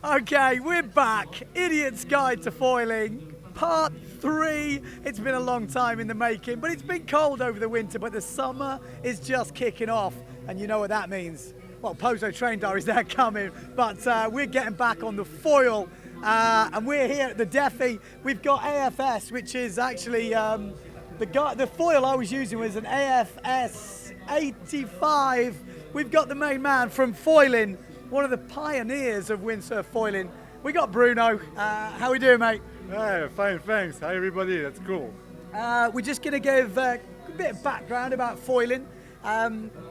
Okay, we're back. Idiot's Guide to Foiling, part 3. It's been a long time in the making, but it's been cold over the winter, but the summer is just kicking off, and you know what that means. Well, Pozo Train Diaries, they're coming, but we're getting back on the foil, and we're here at the Defi. We've got AFS, which is actually, the foil I was using was an AFS 85. We've got the main man from foiling, one of the pioneers of windsurf foiling. We got Bruno. How we doing, mate? Hey, fine, thanks. Hi, everybody. That's cool. We're just going to give a bit of background about foiling.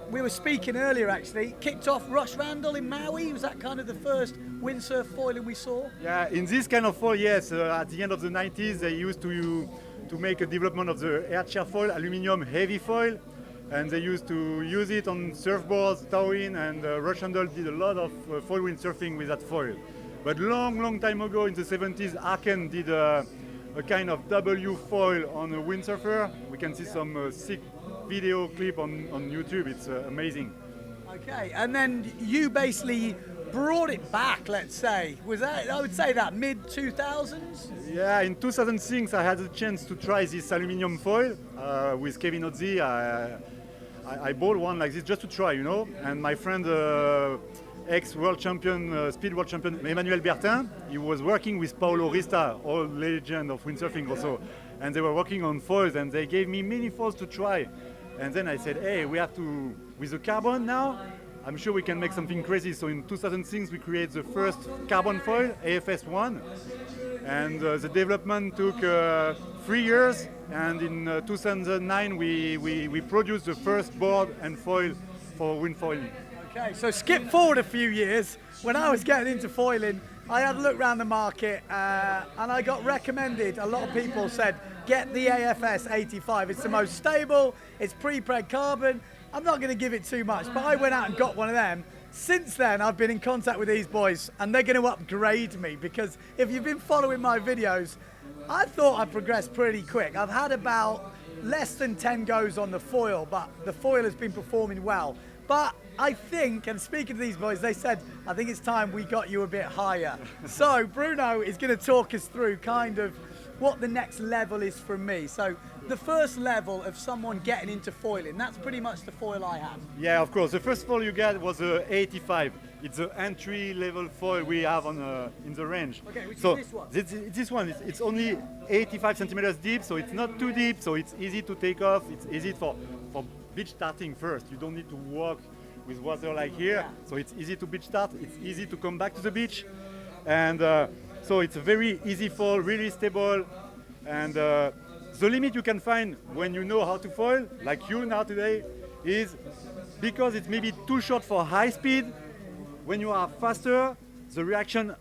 We were speaking earlier, actually. Kicked off Rush Randall in Maui. Was that kind of the first windsurf foiling we saw? Yeah, in this kind of foil, yes. At the end of the 90s, they used to make a development of the air chair foil, aluminium heavy foil. And they used to use it on surfboards, towing, and Rush Randall did a lot of foil windsurfing with that foil. But long time ago, in the 70s, Arken did a kind of W foil on a windsurfer. We can see some sick video clip on YouTube. It's amazing. Okay, and then you basically brought it back, let's say. Was that, I would say that mid-2000s? Yeah, in 2006, I had the chance to try this aluminium foil with Kevin Ozzi. I bought one like this just to try, you know. And my friend, ex-world champion, speed world champion, Emmanuel Bertin, he was working with Paolo Rista, old legend of windsurfing also. And they were working on foils, and they gave me many foils to try. And then I said, hey, we have to, with the carbon now, I'm sure we can make something crazy. So in 2006, we created the first carbon foil, AFS1. And the development took 3 years. And in 2009, we produced the first board and foil for wind foiling. Okay, so skip forward a few years. When I was getting into foiling, I had a look around the market and I got recommended. A lot of people said, get the AFS 85. It's the most stable, it's pre-preg carbon. I'm not going to give it too much, but I went out and got one of them. Since then, I've been in contact with these boys and they're going to upgrade me, because if you've been following my videos, I thought I progressed pretty quick. I've had about less than 10 goes on the foil, but the foil has been performing well. But I think, and speaking to these boys, they said, I think it's time we got you a bit higher. So Bruno is going to talk us through kind of what the next level is from me. So the first level of someone getting into foiling, that's pretty much the foil I have. Yeah, of course. The first foil you get was a 85. It's the entry-level foil we have on in the range. Okay, which so is this one? This one, it's only 85 centimeters deep, so it's not too deep, so it's easy to take off. It's easy for beach starting first. You don't need to walk with water like here, yeah. So it's easy to beach start. It's easy to come back to the beach, and so it's a very easy foil, really stable, and the limit you can find when you know how to foil, like you now today, is because it's maybe too short for high speed. When you are faster, the reaction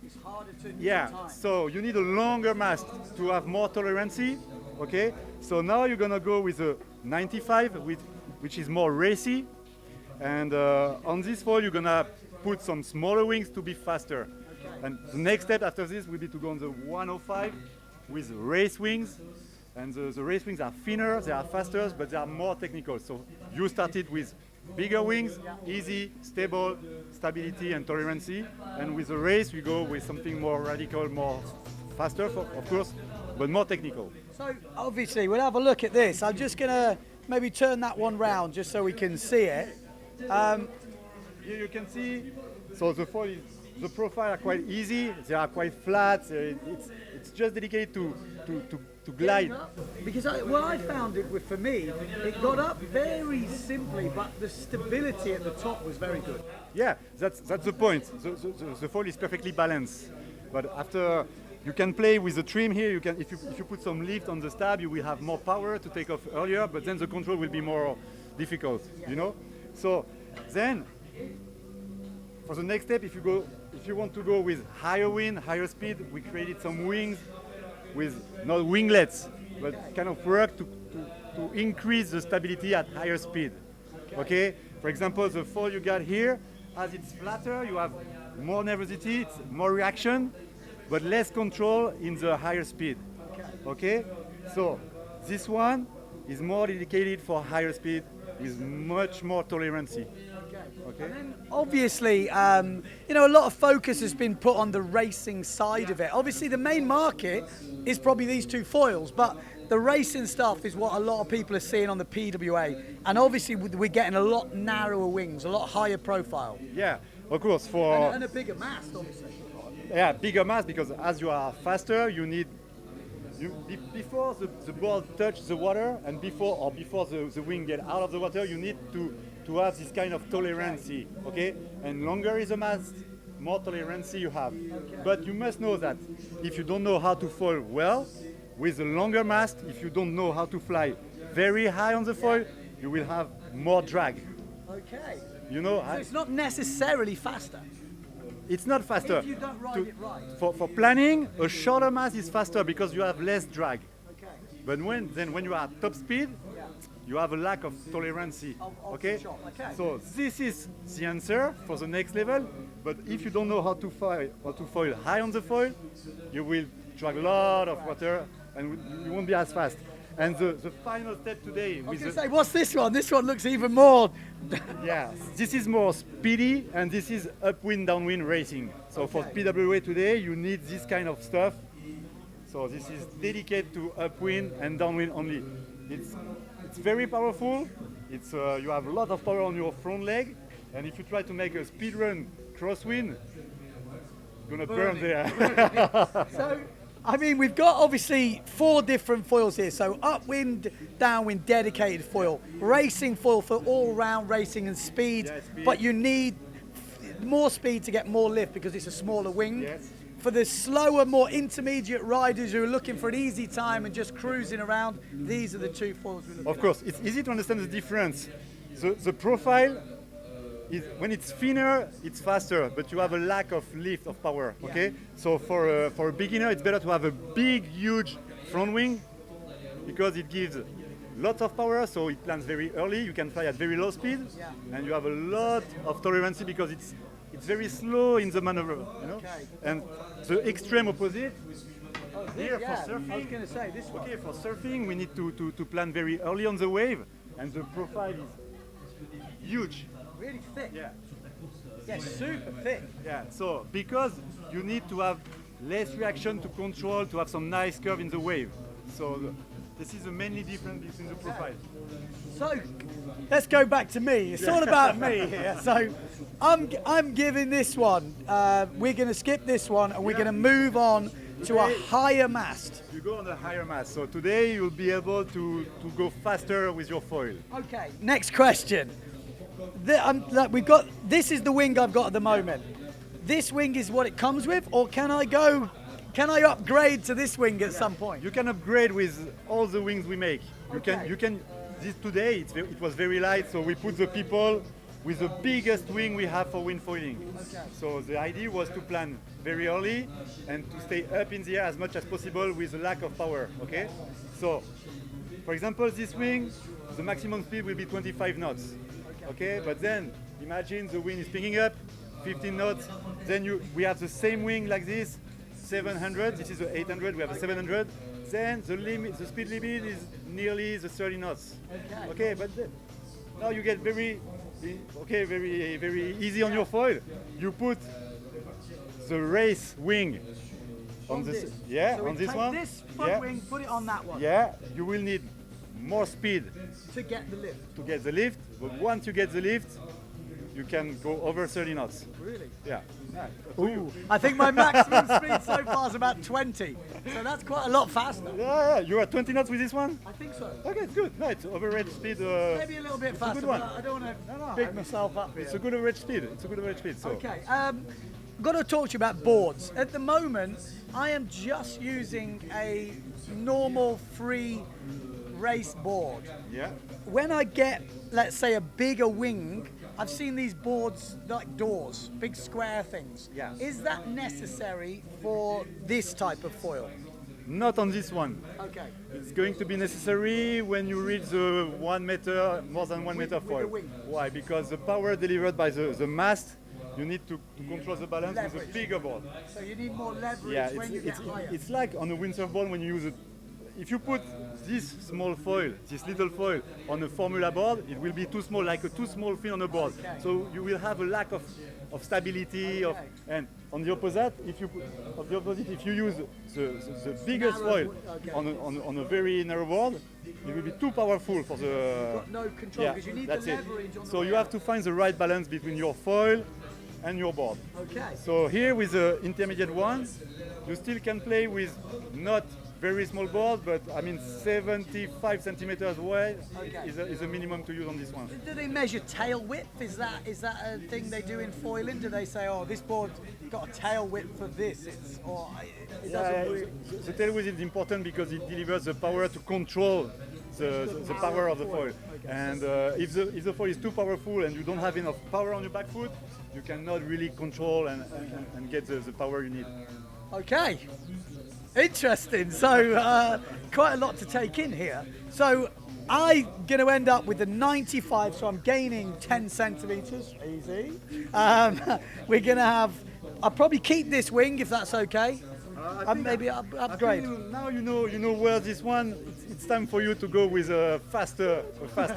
is harder to time. So you need a longer mast to have more tolerancy. Okay, so now you're gonna go with a 95, which is more racy, and on this foil you're gonna put some smaller wings to be faster. Okay. And the next step after this will be to go on the 105 with race wings. And the race wings are thinner, they are faster, but they are more technical. So you started with bigger wings, easy, stable, stability and tolerancy. And with the race, we go with something more radical, more faster, of course, but more technical. So obviously, we'll have a look at this. I'm just going to maybe turn that one round just so we can see it. Here you can see, so the foil is, the profile are quite easy, they are quite flat, it's just dedicated to glide. Because what I found it with, for me, it got up very simply, but the stability at the top was very good. Yeah, that's the point. The foil is perfectly balanced. But after, you can play with the trim here. You can, if you put some lift on the stab, you will have more power to take off earlier. But then the control will be more difficult. You know. So then, for the next step, if you want to go with higher wind, higher speed, we created some wings with not winglets, but kind of work to increase the stability at higher speed. Okay? For example, the foil you got here, as it's flatter, you have more nervosity, it's more reaction, but less control in the higher speed. Okay? So this one is more dedicated for higher speed. with much more tolerancy. Okay. And then obviously, you know, a lot of focus has been put on the racing side of it. Obviously, the main market is probably these two foils, but the racing stuff is what a lot of people are seeing on the PWA. And obviously, we're getting a lot narrower wings, a lot higher profile. Yeah, of course. For And a bigger mast, obviously. yeah, bigger mass, because as you are faster, you need before the board touch the water and before the wing get out of the water, you need to have this kind of tolerancy, okay? And longer is the mast, more tolerancy you have. But you must know that if you don't know how to foil well, with a longer mast, if you don't know how to fly very high on the foil, you will have more drag. Okay. You know, So it's not necessarily faster. it's not faster. If you don't ride it right. For planning, a shorter mast is faster because you have less drag. Okay. But when you are at top speed, you have a lack of tolerancy. Okay? Okay. So this is the answer for the next level. But if you don't know how to foil high on the foil, you will drag a lot of water and you won't be as fast. And the final step today I was with going to say, what's this one? This one looks even more. yeah, this is more speedy and this is upwind downwind racing. So for PWA today, you need this kind of stuff. So this is dedicated to upwind and downwind only. It's very powerful. It's you have a lot of power on your front leg, and if you try to make a speed run crosswind, you're gonna burn there. So, I mean, we've got obviously 4 different foils here. So upwind, downwind, dedicated foil, racing foil for all-round racing and speed, speed. but you need more speed to get more lift because it's a smaller wing. Yes. For the slower, more intermediate riders who are looking for an easy time and just cruising around, these are the 2 foils we're looking Of course, it's easy to understand the difference. The profile is, when it's thinner, it's faster, but you have a lack of lift, of power, okay? So for a beginner, it's better to have a big, huge front wing because it gives lots of power, so it lands very early. You can fly at very low speed, and you have a lot of tolerancy because it's very slow in the maneuver, you know? Okay. And the extreme opposite, here Yeah, for surfing. I was going to say this one. Okay, for surfing, we need to plan very early on the wave, and the profile is huge. Really thick. Yeah, Yeah, super thick. yeah. So because you need to have less reaction to control, to have some nice curve in the wave. So this is the mainly difference between the profile. So let's go back to me. It's all about me here. So I'm giving this one. We're going to skip this one, and we're going to move on to a higher mast. You go on a higher mast. So today you'll be able to go faster with your foil. Okay. Next question. We've got. This is the wing I've got at the moment. This wing is what it comes with, or can I upgrade to this wing at some point? You can upgrade with all the wings we make. You can. This today it was very light, so we put the people with the biggest wing we have for wind foiling. Okay. So the idea was to plan very early and to stay up in the air as much as possible with a lack of power. Okay. So, for example, this wing, the maximum speed will be 25 knots. Okay. But then imagine the wind is picking up, 15 knots. Then we have the same wing like this, 700. This is the 800. We have a 700. Then the speed limit is nearly the 30 knots. Okay, but now you get very easy on your foil. You put the race wing on this. Yeah, So on this take one. this front wing, put it on that one. Yeah, you will need more speed To get the lift. to get the lift. But once you get the lift, you can go over 30 knots. Really? Yeah. Ooh, I think my maximum speed so far is about 20. So that's quite a lot faster. Yeah, you are 20 knots with this one? I think so. Okay, it's good. No, it's average speed. Maybe a little bit it's faster, a good one. but I don't want to No, big myself up here. It's a good average speed. It's a good average speed. So. Okay, got to talk to you about boards. At the moment, I am just using a normal free race board. Yeah. When I get, let's say, a bigger wing, I've seen these boards like doors, big square things. Yeah. Is that necessary for this type of foil? Not on this one. Okay. It's going to be necessary when you reach the 1 meter, more than 1 meter with foil. the wing. Why? Because the power delivered by the mast, you need to control the balance with Leverage. a bigger board. So you need more leverage Yeah, when you get higher. it's like on a windsurf board when you use if you put this small foil, this little foil, on a Formula board, it will be too small, like a too small fin on a board. Okay. So you will have a lack of stability. Okay. And on the opposite, if you use the biggest foil okay. on a very narrow board, it will be too powerful for the. Got no control because you need the that's it. leverage on the So way you have out. to find the right balance between your foil and your board. Okay. So here with the intermediate one, you still can play with not very small board, but I mean 75 centimeters wide Okay. is a minimum to use on this one. Do they measure tail width? Is that a thing they do in foiling? Do they say, oh, this board's got a tail width for this? It doesn't really. The tail width is important because it delivers the power to control the power of the foil. Okay. And if the foil is too powerful and you don't have enough power on your back foot, you cannot really control and get the power you need. Okay. Interesting. So quite a lot to take in here. So I'm going to end up with the 95, so I'm gaining 10 centimeters. Easy. We're going to have. I'll probably keep this wing if that's okay. Maybe upgrade. Now you know where this one. It's time for you to go with a faster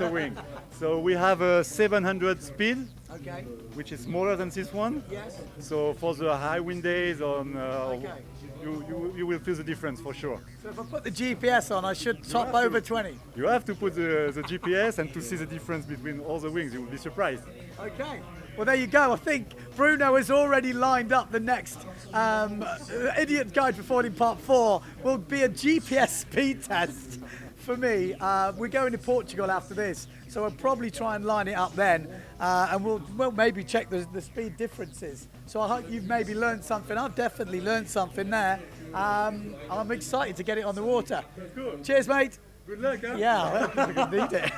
wing. So we have a 700 speed, Okay. which is smaller than this one. Yes. So for the high wind days, Okay. you will feel the difference for sure. So if I put the GPS on, I should top have to. over 20. You have to put the GPS and to see the difference between all the wings. You will be surprised. Okay. Well, there you go. I think Bruno has already lined up the next Idiot Guide for Foiling Part 4 will be a GPS speed test for me. We're going to Portugal after this, so we'll probably try and line it up then, and we'll maybe check the speed differences. So I hope you've maybe learned something. I've definitely learned something there. I'm excited to get it on the water. Cool. Cheers, mate. Good luck, huh? Yeah, I think we need it.